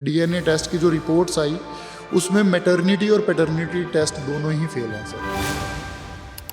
DNA test की जो reports आई उसमें मैटरनिटी और पैटर्निटी टेस्ट दोनों ही फेल हैं सर।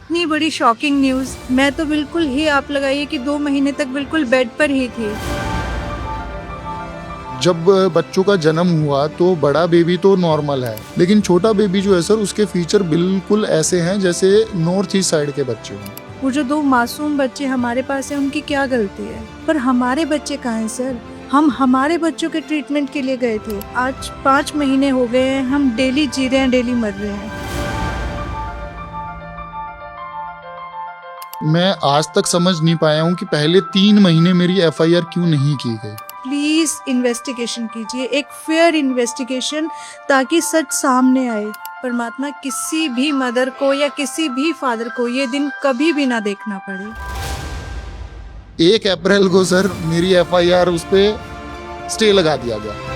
इतनी बड़ी शॉकिंग न्यूज़, मैं तो बिल्कुल ही आप लगाइए कि 2 महीने तक बिल्कुल बेड पर ही थी। जब बच्चों का जन्म हुआ तो बड़ा बेबी तो नॉर्मल है, लेकिन छोटा बेबी जो है सर उसके फीचर बिल्कुल ऐसे हैं जैसे नॉर्थ ईस्ट साइड के बच्चे हों। वो जो 2 मासूम बच्चे हमारे पास हैं उनकी क्या गलती है? पर हमारे बच्चे कहाँ हैं सर? हम हमारे बच्चों के ट्रीटमेंट के लिए गए थे। आज 5 महीने हो गए हैं, हम डेली जी रहे हैं, डेली मर रहे हैं। मैं आज तक समझ नहीं पाया हूँ कि पहले 3 महीने मेरी एफआईआर क्यों नहीं की गई। प्लीज इन्वेस्टिगेशन कीजिए, एक फेयर इन्वेस्टिगेशन, ताकि सच सामने आए। परमात्मा किसी भी मदर को या किसी भी फादर को ये दिन कभी भी ना देखना पड़े। 1 अप्रैल को सर मेरी एफआईआर उस पे स्टे लगा दिया गया।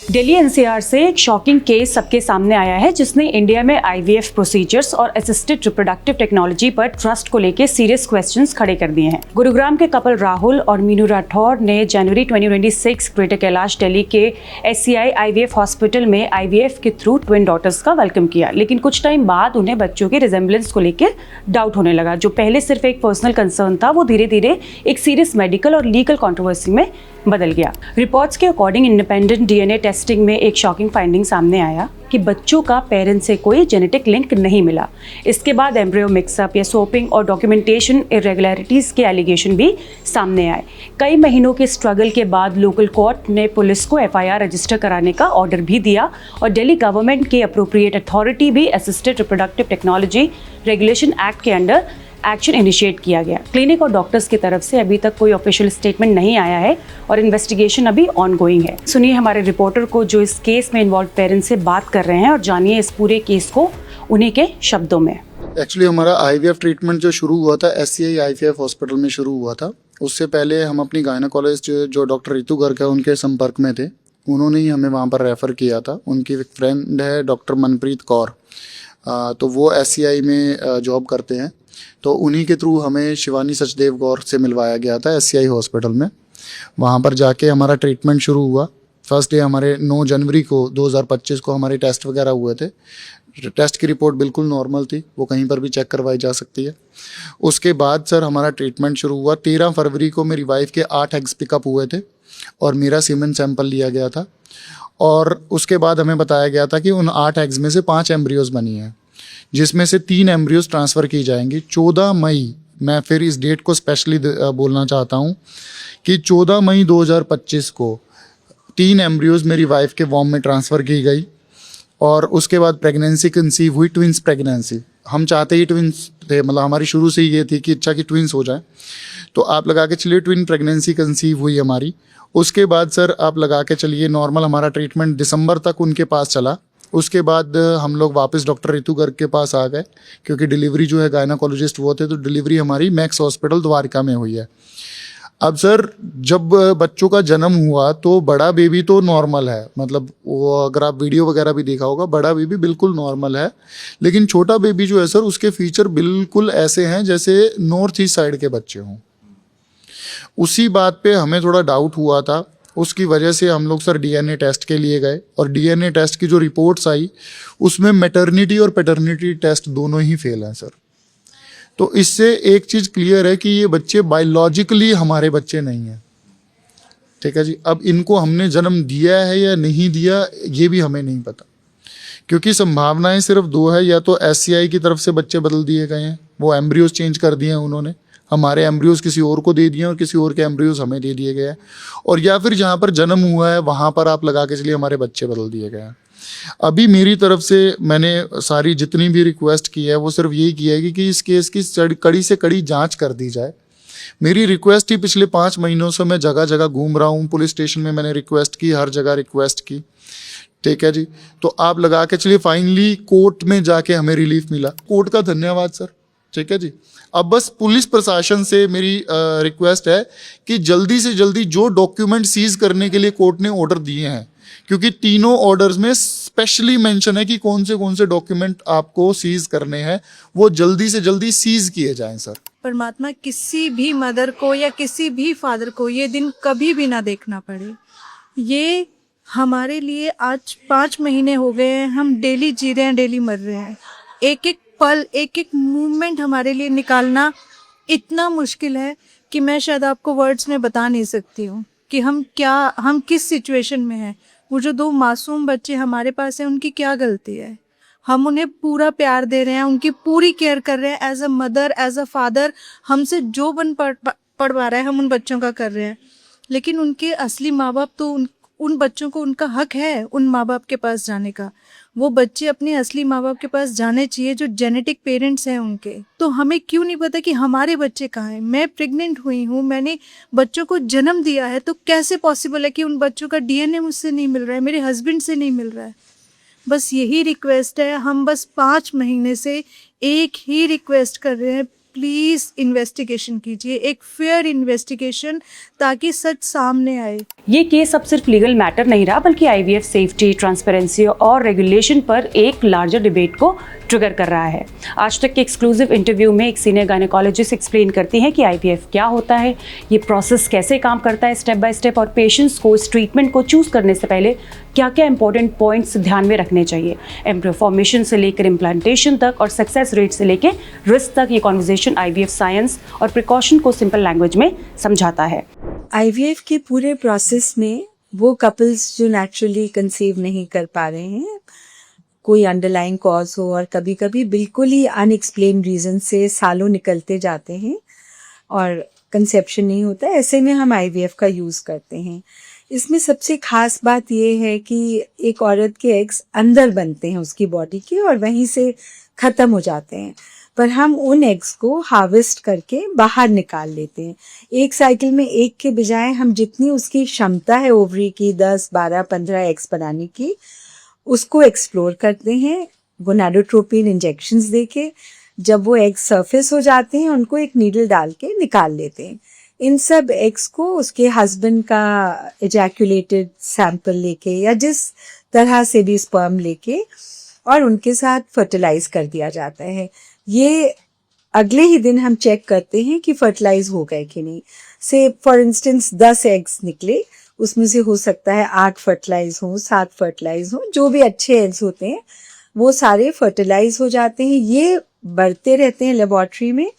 दिल्ली एनसीआर से एक शॉकिंग केस सबके सामने आया है, जिसने इंडिया में आईवीएफ प्रोसीजर्स और असिस्टेड रिप्रोडक्टिव टेक्नोलॉजी पर ट्रस्ट को लेकर सीरियस क्वेश्चंस खड़े कर दिए हैं। गुरुग्राम के कपल राहुल और मीनू राठौर ने जनवरी 2026 ग्रेटर कैलाश दिल्ली के एससीआई आईवीएफ हॉस्पिटल में आईवीएफ के थ्रू ट्विन डॉटर्स का वेलकम किया, लेकिन कुछ टाइम बाद उन्हें बच्चों के रिजेम्बलेंस को लेकर डाउट होने लगा। जो पहले सिर्फ एक पर्सनल कंसर्न था, वो धीरे धीरे एक सीरियस मेडिकल और लीगल कंट्रोवर्सी में बदल गया। रिपोर्ट्स के अकॉर्डिंग इंडिपेंडेंट डीएनए टेस्टिंग में एक शॉकिंग फाइंडिंग सामने आया कि बच्चों का पेरेंट्स से कोई जेनेटिक लिंक नहीं मिला। इसके बाद एम्ब्रियो मिक्सअप या स्वैपिंग और डॉक्यूमेंटेशन इरेगुलरिटीज के एलिगेशन भी सामने आए। कई महीनों के स्ट्रगल के बाद लोकल कोर्ट ने पुलिस को एफआईआर रजिस्टर कराने का ऑर्डर भी दिया और दिल्ली गवर्नमेंट के अप्रोप्रिएट अथॉरिटी भी assisted reproductive technology regulation act के अंडर एक्शन इनिशिएट किया गया। क्लिनिक और डॉक्टर्स की तरफ से अभी तक कोई ऑफिशियल स्टेटमेंट नहीं आया है और इन्वेस्टिगेशन अभी ऑनगोइंग है। सुनिए हमारे रिपोर्टर को जो इस केस में इन्वॉल्व पेरेंट्स से बात कर रहे हैं और जानिए इस पूरे केस को उन्हीं के शब्दों में। एक्चुअली हमारा आईवीएफ ट्रीटमेंट जो शुरू हुआ था एससीआई आईवीएफ हॉस्पिटल में शुरू हुआ था। उससे पहले हम अपनी गायनेकोलॉजिस्ट जो डॉक्टर रितु गर्ग है उनके संपर्क में थे। उन्होंने ही हमें वहाँ पर रेफ़र किया था। उनकी एक फ्रेंड है डॉक्टर मनप्रीत कौर, तो वो एससीआई में जॉब करते हैं, तो उन्हीं के थ्रू हमें शिवानी सचदेव गौर से मिलवाया गया था एससीआई हॉस्पिटल में। वहाँ पर जाके हमारा ट्रीटमेंट शुरू हुआ। फर्स्ट डे हमारे 9 जनवरी को 2025 को हमारे टेस्ट वगैरह हुए थे। टेस्ट की रिपोर्ट बिल्कुल नॉर्मल थी, वो कहीं पर भी चेक करवाई जा सकती है। उसके बाद सर हमारा ट्रीटमेंट शुरू हुआ। 13 फरवरी को मेरी वाइफ के 8 एग्स पिकअप हुए थे और मेरा सीमेन सैंपल लिया गया था और उसके बाद हमें बताया गया था कि उन 8 एग्स में से 5 एम्ब्रियोज बनी हैं, जिसमें से 3 एम्ब्रियोज ट्रांसफ़र की जाएंगी। 14 मई, मैं फिर इस डेट को स्पेशली बोलना चाहता हूँ कि 14 मई 2025 को 3 एम्ब्रियोज मेरी वाइफ के वॉम में ट्रांसफ़र की गई और उसके बाद प्रेगनेंसी कंसीव हुई, ट्विंस प्रेगनेंसी। हम चाहते ही ट्विंस थे, मतलब हमारी शुरू से ये थी कि इच्छा कि ट्विंस हो जाए, तो आप लगा के चलिए ट्विन प्रेगनेंसी कंसीव हुई हमारी। उसके बाद सर आप लगा के चलिए नॉर्मल हमारा ट्रीटमेंट दिसंबर तक उनके पास चला। उसके बाद हम लोग वापस डॉक्टर रितु गर्ग के पास आ गए, क्योंकि डिलीवरी जो है गायनेकोलॉजिस्ट वो थे, तो डिलीवरी हमारी मैक्स हॉस्पिटल द्वारका में हुई है। अब सर जब बच्चों का जन्म हुआ तो बड़ा बेबी तो नॉर्मल है, मतलब वो अगर आप वीडियो वगैरह भी देखा होगा, बड़ा बेबी बिल्कुल नॉर्मल है, लेकिन छोटा बेबी जो है सर उसके फीचर बिल्कुल ऐसे हैं जैसे नॉर्थ ईस्ट साइड के बच्चे हों। उसी बात पे हमें थोड़ा डाउट हुआ था, उसकी वजह से हम लोग सर डीएनए टेस्ट के लिए गए और डीएनए टेस्ट की जो रिपोर्ट्स आई उसमें मैटरनिटी और पैटर्निटी टेस्ट दोनों ही फेल हैं सर। तो इससे एक चीज़ क्लियर है कि ये बच्चे बायोलॉजिकली हमारे बच्चे नहीं हैं, ठीक है जी। अब इनको हमने जन्म दिया है या नहीं दिया ये भी हमें नहीं पता, क्योंकि संभावनाएं सिर्फ 2 है, या तो एससीआई की तरफ से बच्चे बदल दिए गए हैं, वो एम्ब्रियोज चेंज कर दिए हैं उन्होंने, हमारे एम्ब्रियोज किसी और को दे दिए और किसी और के एम्ब्रियोज हमें दे दिए गए हैं, और या फिर जहाँ पर जन्म हुआ है वहाँ पर आप लगा के चलिए हमारे बच्चे बदल दिए गए हैं। अभी मेरी तरफ से मैंने सारी जितनी भी रिक्वेस्ट की है वो सिर्फ यही किया है कि इस केस की कड़ी से कड़ी जांच कर दी जाए। मेरी रिक्वेस्ट ही पिछले 5 महीनों से मैं जगह जगह घूम रहा हूँ, पुलिस स्टेशन में मैंने रिक्वेस्ट की, हर जगह रिक्वेस्ट की, ठीक है जी। तो आप लगा के चलिए फाइनली कोर्ट में जाके हमें रिलीफ मिला, कोर्ट का धन्यवाद सर, ठीक है जी। अब बस पुलिस प्रशासन से मेरी रिक्वेस्ट है कि जल्दी से जल्दी जो डॉक्यूमेंट सीज करने के लिए कोर्ट ने ऑर्डर दिए हैं, क्योंकि तीनों ऑर्डर्स में स्पेशली मेंशन है कि कौन से डॉक्यूमेंट आपको सीज करने हैं, वो जल्दी से जल्दी सीज किए जाएं सर। परमात्मा किसी भी मदर को या किसी भी फादर को ये दिन कभी भी ना देखना पड़े। ये हमारे लिए आज 5 महीने हो गए हैं, हम डेली जी रहे हैं, डेली मर रहे हैं। एक एक पल, एक एक मूवमेंट हमारे लिए निकालना इतना मुश्किल है कि मैं शायद आपको वर्ड्स में बता नहीं सकती हूँ कि हम किस सिचुएशन में हैं। वो जो 2 मासूम बच्चे हमारे पास हैं, उनकी क्या गलती है? हम उन्हें पूरा प्यार दे रहे हैं, उनकी पूरी केयर कर रहे हैं, as a mother, as a father. हमसे जो बन पड़ पा रहा है हम उन बच्चों का कर रहे हैं, लेकिन उनके असली माँ बाप तो उन बच्चों को उनका हक है उन माँ बाप के पास जाने का। वो बच्चे अपने असली माँ बाप के पास जाने चाहिए जो जेनेटिक पेरेंट्स हैं उनके। तो हमें क्यों नहीं पता कि हमारे बच्चे कहाँ हैं? मैं प्रेग्नेंट हुई हूँ, मैंने बच्चों को जन्म दिया है, तो कैसे पॉसिबल है कि उन बच्चों का डीएनए मुझसे नहीं मिल रहा है, मेरे हस्बैंड से नहीं मिल रहा है? बस यही रिक्वेस्ट है, हम बस 5 महीने से एक ही रिक्वेस्ट कर रहे हैं, प्लीज़ इन्वेस्टिगेशन कीजिए, एक फेयर इन्वेस्टिगेशन, ताकि सच सामने आए। ये केस अब सिर्फ लीगल मैटर नहीं रहा, बल्कि आईवीएफ सेफ्टी, ट्रांसपेरेंसी और रेगुलेशन पर एक लार्जर डिबेट को ट्रिगर कर रहा है। आज तक के एक्सक्लूसिव इंटरव्यू में एक सीनियर गायनेकोलॉजिस्ट एक्सप्लेन करती हैं कि आईवीएफ क्या होता है, ये प्रोसेस कैसे काम करता है स्टेप बाय स्टेप, और पेशेंट्स को इस ट्रीटमेंट को चूज करने से पहले क्या क्या इंपॉर्टेंट पॉइंट्स ध्यान में रखने चाहिए। एम्ब्रियो फॉर्मेशन से लेकर इम्प्लांटेशन तक और सक्सेस रेट से लेकर रिस्क तक, ये कॉन्वर्सेशन आईवीएफ साइंस और प्रिकॉशन को सिंपल लैंग्वेज में समझाता है। आईवीएफ के पूरे प्रोसेस में वो कपल्स जो नेचुरली कंसीव नहीं कर पा रहे हैं, कोई अंडरलाइंग कॉज हो और कभी कभी बिल्कुल ही अनएक्सप्लेन रीज़न से सालों निकलते जाते हैं और कंसेप्शन नहीं होता, ऐसे में हम आईवीएफ का यूज़ करते हैं। इसमें सबसे ख़ास बात ये है कि एक औरत के एग्स अंदर बनते हैं उसकी बॉडी के और वहीं से ख़त्म हो जाते हैं, पर हम उन एग्स को हार्वेस्ट करके बाहर निकाल लेते हैं। एक साइकिल में एक के बजाय हम जितनी उसकी क्षमता है ओवरी की 10, 12, 15 एग्स बनाने की, उसको एक्सप्लोर करते हैं गोनाडोट्रोपिन इंजेक्शंस देके। जब वो एग सरफेस हो जाते हैं उनको एक नीडल डाल के निकाल लेते हैं। इन सब एग्स को उसके हस्बैंड का एजैक्यूलेटेड सैंपल लेके या जिस तरह से भी स्पर्म लेके और उनके साथ फर्टिलाइज कर दिया जाता है। ये अगले ही दिन हम चेक करते हैं कि फर्टिलाइज हो गए कि नहीं। से फॉर इंस्टेंस 10 एग्स निकले, उसमें से हो सकता है 8 फर्टिलाइज हों, 7 फर्टिलाइज हों, जो भी अच्छे एग्स होते हैं वो सारे फर्टिलाइज हो जाते हैं। ये बढ़ते रहते हैं लेबॉर्ट्री में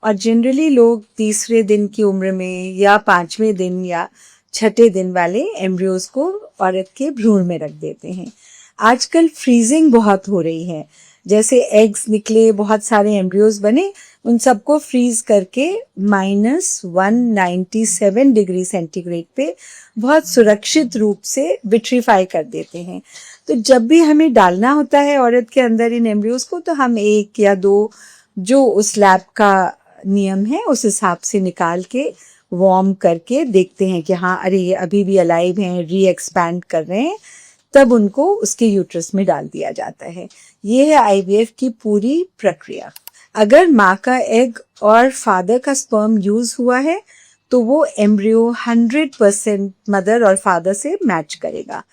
और जनरली लोग 30वें दिन की उम्र में या 5वें दिन या 6ठे दिन वाले एम्ब्रियोज को औरत के भ्रूण में रख देते हैं। आजकल फ्रीजिंग बहुत हो रही है, जैसे एग्स निकले, बहुत सारे एम्ब्रियोज बने, उन सबको फ्रीज करके -197 डिग्री सेंटीग्रेड पे बहुत सुरक्षित रूप से विट्रीफाई कर देते हैं। तो जब भी हमें डालना होता है औरत के अंदर इन एम्ब्रियोज को, तो हम 1 या 2 जो उस लैब का नियम है उस हिसाब से निकाल के वार्म करके देखते हैं कि हाँ अरे ये अभी भी अलाइव हैं, री एक्सपैंड कर रहे हैं, तब उनको उसके यूट्रस में डाल दिया जाता है। ये है आईवीएफ की पूरी प्रक्रिया। अगर माँ का एग और फादर का स्पर्म यूज हुआ है तो वो एम्ब्रियो 100% मदर और फादर से मैच करेगा,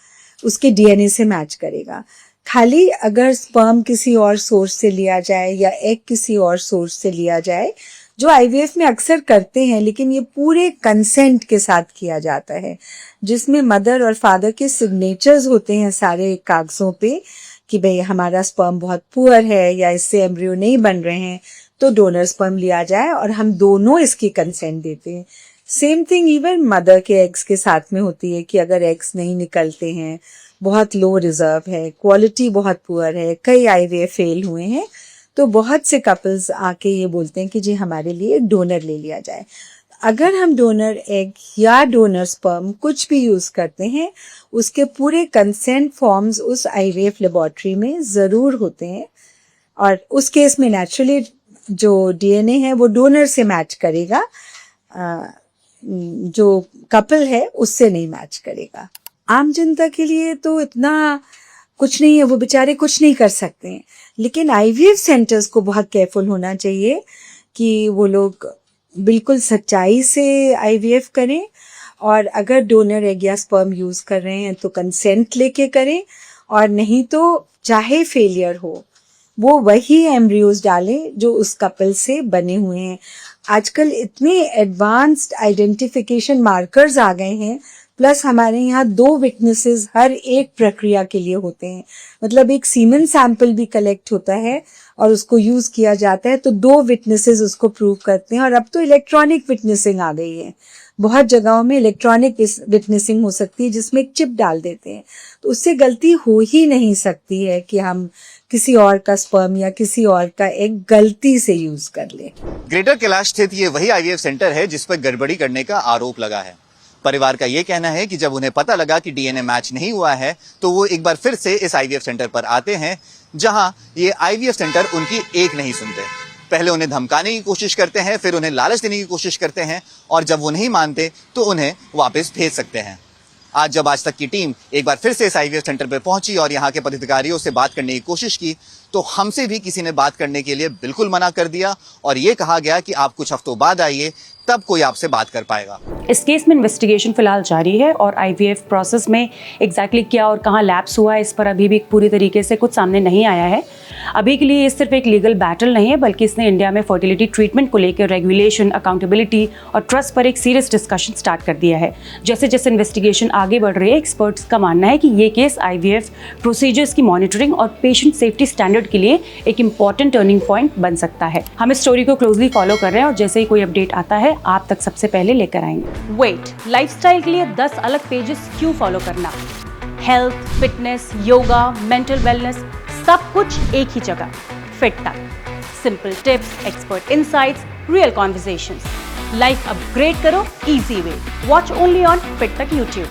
उसके डीएनए से मैच करेगा। खाली अगर स्पर्म किसी और सोर्स से लिया जाए या एग किसी और सोर्स से लिया जाए, जो आईवीएफ में अक्सर करते हैं, लेकिन ये पूरे कंसेंट के साथ किया जाता है, जिसमें मदर और फादर के सिग्नेचर्स होते हैं सारे कागजों पे कि भाई हमारा स्पर्म बहुत पुअर है या इससे एम्ब्रियो नहीं बन रहे हैं, तो डोनर स्पर्म लिया जाए और हम दोनों इसकी कंसेंट देते हैं। सेम थिंग इवन मदर के एग्स के साथ में होती है कि अगर एग्स नहीं निकलते हैं, बहुत लो रिजर्व है, क्वालिटी बहुत पुअर है, कई आईवीएफ फेल हुए हैं, तो बहुत से कपल्स आके ये बोलते हैं कि जी हमारे लिए डोनर ले लिया जाए। अगर हम डोनर एग या डोनर स्पर्म कुछ भी यूज़ करते हैं, उसके पूरे कंसेंट फॉर्म्स उस आईवीएफ लेबॉर्ट्री में ज़रूर होते हैं और उस केस में नेचुरली जो डीएनए है वो डोनर से मैच करेगा, जो कपल है उससे नहीं मैच करेगा। आम जनता के लिए तो इतना कुछ नहीं है, वो बेचारे कुछ नहीं कर सकते हैं, लेकिन आईवीएफ सेंटर्स को बहुत केयरफुल होना चाहिए कि वो लोग बिल्कुल सच्चाई से आईवीएफ करें और अगर डोनर एग या स्पर्म यूज़ कर रहे हैं तो कंसेंट लेके करें, और नहीं तो चाहे फेलियर हो वो वही एम्ब्रियोज डालें जो उस कपल से बने हुए हैं। आजकल इतने एडवांस्ड आइडेंटिफिकेशन मार्कर्स आ गए हैं, प्लस हमारे यहाँ 2 विटनेसेस हर एक प्रक्रिया के लिए होते हैं। मतलब एक सीमेन सैंपल भी कलेक्ट होता है और उसको यूज किया जाता है, तो 2 विटनेसेस उसको प्रूव करते हैं। और अब तो इलेक्ट्रॉनिक विटनेसिंग आ गई है, बहुत जगहों में इलेक्ट्रॉनिक विटनेसिंग हो सकती है जिसमें एक चिप डाल देते हैं, तो उससे गलती हो ही नहीं सकती है कि हम किसी और का स्पर्म या किसी और का एग गलती से यूज कर लें। ग्रेटर कैलाश स्थित ये वही आईवीएफ सेंटर है जिस पर गड़बड़ी करने का आरोप लगा है। परिवार का ये कहना है कि जब उन्हें पता लगा कि डीएनए मैच नहीं हुआ है तो वो एक बार फिर से इस आईवीएफ सेंटर पर आते हैं, जहां ये आईवीएफ सेंटर उनकी एक नहीं सुनते। पहले उन्हें धमकाने की कोशिश करते हैं, फिर उन्हें लालच देने की कोशिश करते हैं और जब वो नहीं मानते तो उन्हें वापस भेज सकते हैं। आज जब आज तक की टीम एक बार फिर से इस आईवीएफ सेंटर पर पहुंची और यहाँ के पदाधिकारियों से बात करने की कोशिश की तो हमसे भी किसी ने बात करने के लिए बिल्कुल मना कर दिया और ये कहा गया कि आप कुछ हफ्तों बाद आइए, तब कोई आपसे बात कर पाएगा। इस केस में इन्वेस्टिगेशन फिलहाल जारी है और आईवीएफ प्रोसेस में एग्जैक्टली क्या और कहाँ लैप्स हुआ है इस पर अभी भी पूरी तरीके से कुछ सामने नहीं आया है। अभी के लिए ये सिर्फ एक लीगल बैटल नहीं है, बल्कि इसने इंडिया में फर्टिलिटी ट्रीटमेंट को लेकर रेगुलेशन, अकाउंटेबिलिटी और ट्रस्ट पर एक सीरियस डिस्कशन स्टार्ट कर दिया है। जैसे जैसे इन्वेस्टिगेशन आगे बढ़ रही है, एक्सपर्ट्स का मानना है कि ये केस आईवीएफ प्रोसीजर्स की मॉनिटरिंग और पेशेंट सेफ्टी स्टैंडर्ड के लिए एक इंपॉर्टेंट टर्निंग पॉइंट बन सकता है। हम इस स्टोरी को क्लोजली फॉलो कर रहे हैं और जैसे ही कोई अपडेट आता है आप तक सबसे पहले लेकर आएंगे। वेट, लाइफस्टाइल के लिए 10 अलग पेजेस क्यों फॉलो करना? Health, fitness, yoga, mental wellness, सब कुछ एक ही जगह, Fit Tak. Simple tips, expert insights, real conversations. Life upgrade करो easy way. Watch only on Fit Tak YouTube.